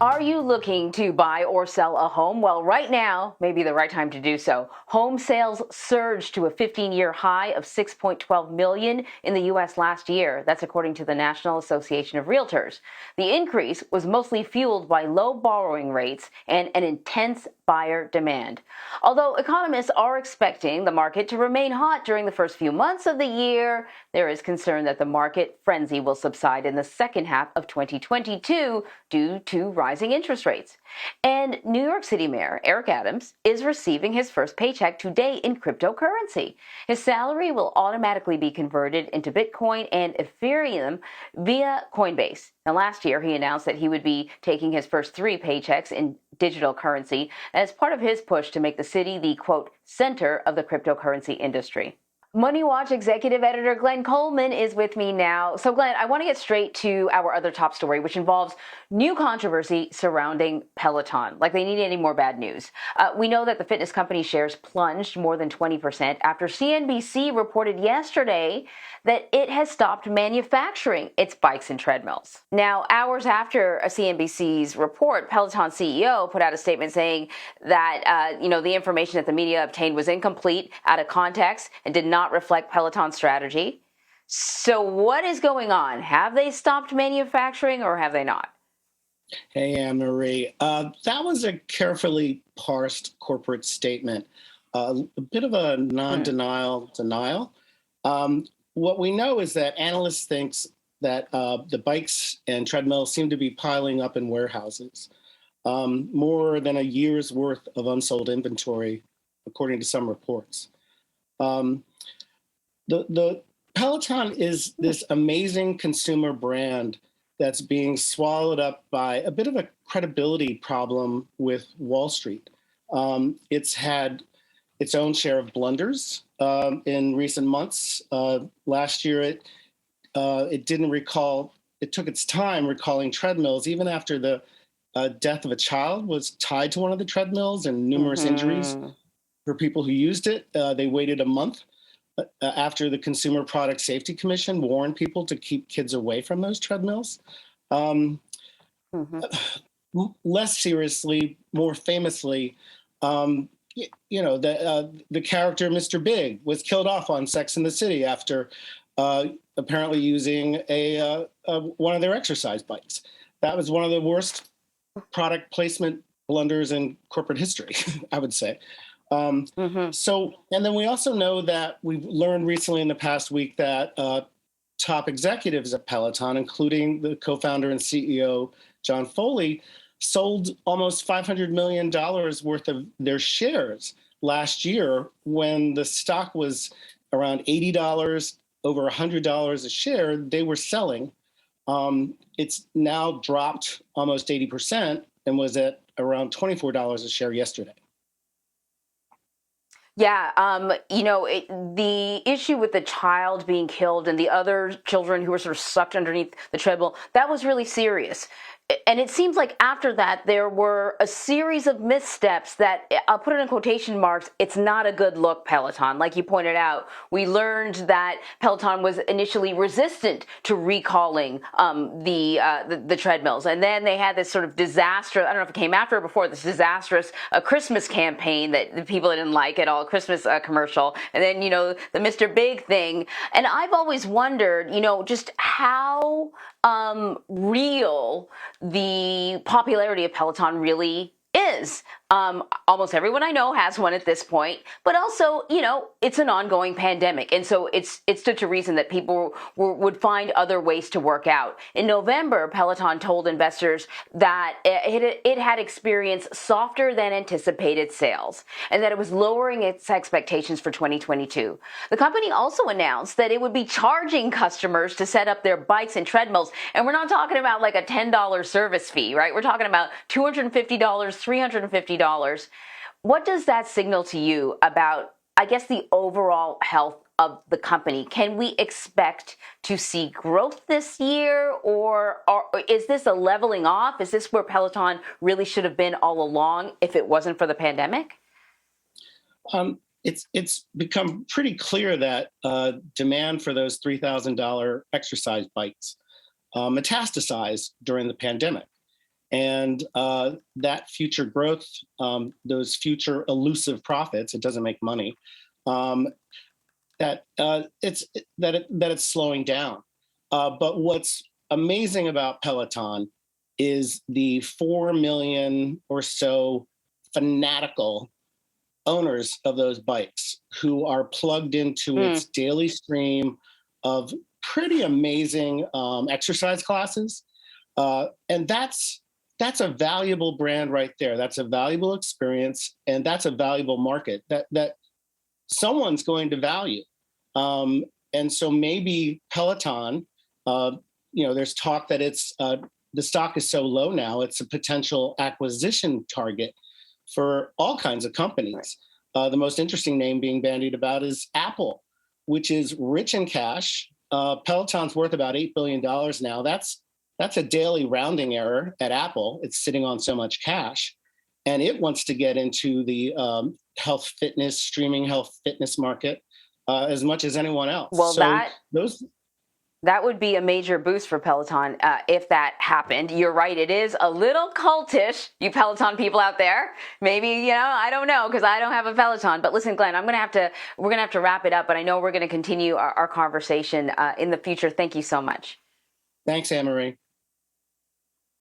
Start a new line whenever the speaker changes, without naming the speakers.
Are you looking to buy or sell a home? Well, right now may be the right time to do so. Home sales surged to a 15-year high of 6.12 million in the U.S. last year. That's according to the National Association of Realtors. The increase was mostly fueled by low borrowing rates and an intense buyer demand. Although economists are expecting the market to remain hot during the first few months of the year, there is concern that the market frenzy will subside in the second half of 2022 due to rising interest rates. And New York City Mayor Eric Adams is receiving his first paycheck today in cryptocurrency. His salary will automatically be converted into Bitcoin and Ethereum via Coinbase. Now, last year, he announced that he would be taking his first 3 paychecks in digital currency as part of his push to make the city the, quote, center of the cryptocurrency industry. MoneyWatch executive editor Glenn Coleman is with me now. So, Glenn, I want to get straight to our other top story, which involves new controversy surrounding Peloton. Like they need any more bad news. We know that the fitness company shares plunged more than 20% after CNBC reported yesterday that it has stopped manufacturing its bikes and treadmills. Now, hours after a CNBC's report, Peloton CEO put out a statement saying that, the information that the media obtained was incomplete, out of context, and did not reflect Peloton's strategy. So what is going on? Have they stopped manufacturing or have they not?
Hey, Anne-Marie. That was a carefully parsed corporate statement, a bit of a non-denial denial. What we know is that analysts think that the bikes and treadmills seem to be piling up in warehouses, more than a year's worth of unsold inventory, according to some reports. The Peloton is this amazing consumer brand that's being swallowed up by a bit of a credibility problem with Wall Street. It's had its own share of blunders in recent months. Last year, it took its time recalling treadmills, even after the death of a child was tied to one of the treadmills and numerous injuries for people who used it. They waited a month after the Consumer Product Safety Commission warned people to keep kids away from those treadmills. Less seriously, more famously, the character Mr. Big was killed off on Sex and the City after apparently using one of their exercise bikes. That was one of the worst product placement blunders in corporate history, I would say. And then we also know that we've learned recently in the past week that top executives at Peloton, including the co-founder and CEO, John Foley, sold almost $500 million worth of their shares last year when the stock was around $80, over $100 a share. They were selling. It's now dropped almost 80% and was at around $24 a share yesterday.
Yeah, the issue with the child being killed and the other children who were sort of sucked underneath the treadmill, that was really serious. And it seems like after that, there were a series of missteps that, I'll put it in quotation marks, it's not a good look, Peloton. Like you pointed out, we learned that Peloton was initially resistant to recalling the treadmills. And then they had this sort of disastrous, I don't know if it came after or before, this disastrous Christmas campaign that the people didn't like at all, Christmas commercial. And then, the Mr. Big thing. And I've always wondered, just how real the popularity of Peloton really is. Almost everyone I know has one at this point, but also, it's an ongoing pandemic. And so it stood to reason that people would find other ways to work out. In November, Peloton told investors that it had experienced softer than anticipated sales and that it was lowering its expectations for 2022. The company also announced that it would be charging customers to set up their bikes and treadmills. And we're not talking about like a $10 service fee, right? We're talking about $250, $350. What does that signal to you about, I guess, the overall health of the company? Can we expect to see growth this year, or is this a leveling off? Is this where Peloton really should have been all along if it wasn't for the pandemic?
It's become pretty clear that demand for those $3,000 exercise bikes metastasized during the pandemic. And that future growth, those future elusive profits, it doesn't make money, it's slowing down. But what's amazing about Peloton is the 4 million or so fanatical owners of those bikes who are plugged into its daily stream of pretty amazing exercise classes. And that's a valuable brand right there. That's a valuable experience, and that's a valuable market that someone's going to value. And so maybe Peloton, there's talk that the stock is so low now, it's a potential acquisition target for all kinds of companies. The most interesting name being bandied about is Apple, which is rich in cash. Peloton's worth about $8 billion now. That's a daily rounding error at Apple. It's sitting on so much cash. And it wants to get into the streaming health fitness market as much as anyone else.
Well, that would be a major boost for Peloton if that happened. You're right. It is a little cultish, you Peloton people out there. Maybe, I don't know, because I don't have a Peloton. But listen, Glenn, we're going to have to wrap it up. But I know we're going to continue our conversation in the future. Thank you so much.
Thanks, Anne-Marie.